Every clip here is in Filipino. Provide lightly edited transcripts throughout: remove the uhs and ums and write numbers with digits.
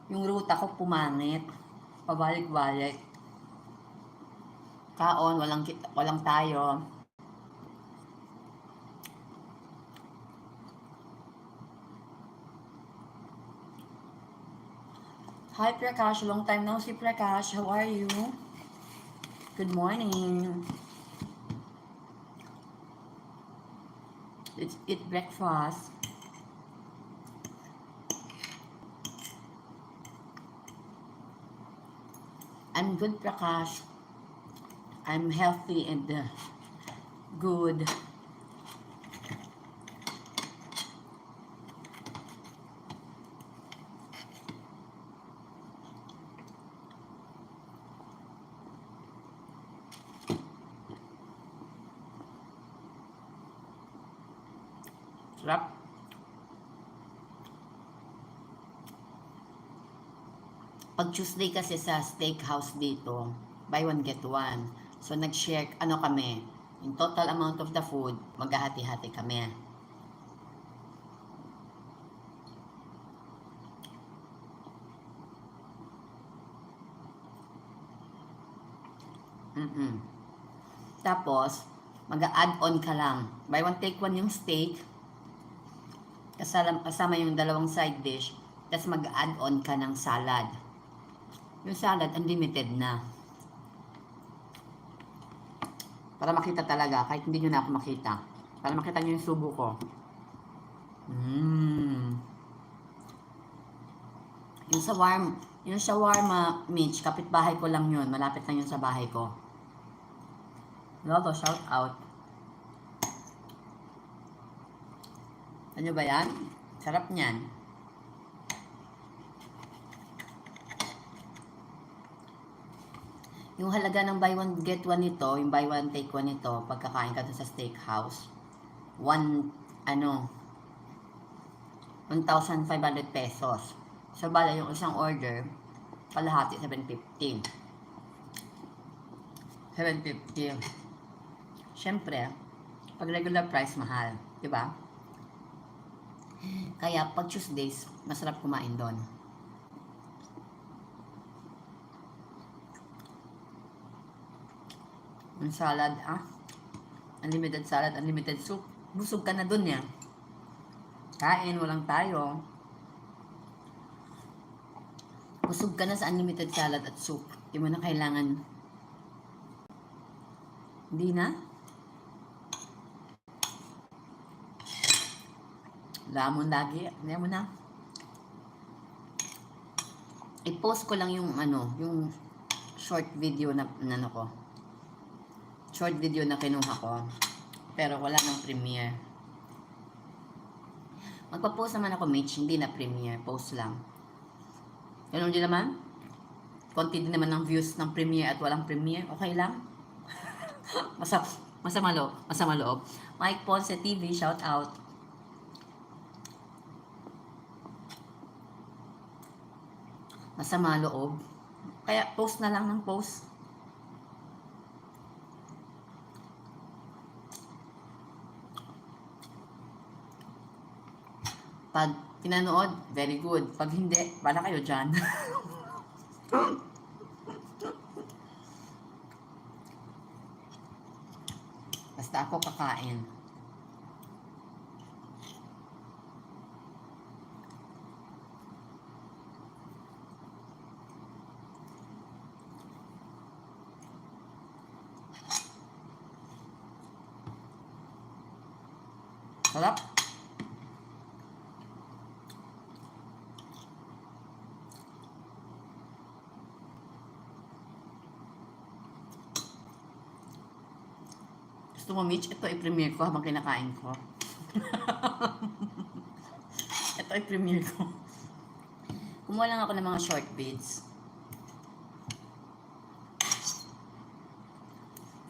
Yung ruta ko pumangit. Pabalik-balik. Kaon, walang tayo. Hi Prakash, long time no see Prakash. How are you? Good morning. Let's eat breakfast. I'm good, Prakash. I'm healthy and good. Sarap. Pag Tuesday kasi sa steakhouse dito, buy one get one. So nag-share kami, yung total amount of the food, maghahati-hati kami. Tapos, mag-add on ka lang. Buy one take one yung steak, kasama yung dalawang side dish, tapos mag-add on ka ng salad. Yung salad, unlimited na. Para makita talaga, kahit hindi nyo na ako makita. Para makita nyo yung subo ko. Yung shawarma, Mitch, kapitbahay ko lang yun. Malapit lang yun sa bahay ko. Lolo, shout out. Ano ba yan? Sarap niyan. Yung halaga ng buy one get one nito, yung buy one take one nito, pagkakain ka dun sa steakhouse, 1,500 pesos. So, bala yung isang order, kalahati, 750. 750. Siyempre, pag regular price, mahal. Diba? Kaya, pag Tuesdays, masarap kumain doon. Yung salad, unlimited salad, unlimited soup. Busog ka na dun yan. Kain, walang tayo. Busog ka na sa unlimited salad at soup. Hindi mo na kailangan. Hindi na? Lamon lagi. Hindi mo na. I-post ko lang yung yung short video na ko. Short video na kinuha ko. Pero wala nang premiere. Magpa-post naman ako, Mitch. Hindi na premiere. Post lang. Ganun din naman. Konti din naman ng views ng premiere at walang premiere. Okay lang. Masama loob. Mike Ponce TV, shout out. Masama loob. Kaya post na lang ng post. Pag pinanood, very good. Pag hindi, bala kayo dyan. Basta ako kakain. Sarap. Gusto mo, Mitch? Ito i-premiere ko habang kinakain ko. Ito i-premiere ko. Kumuha lang ako ng mga short beads.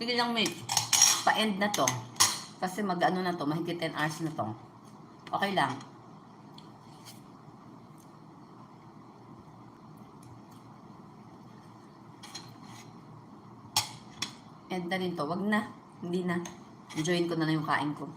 Sige lang, Mitch. Pa-end na to. Kasi mag-ano na to, mahigit 10 hours na to. Okay lang. End na rin to. Wag na. Hindi na. Enjoyin ko na lang yung kain ko.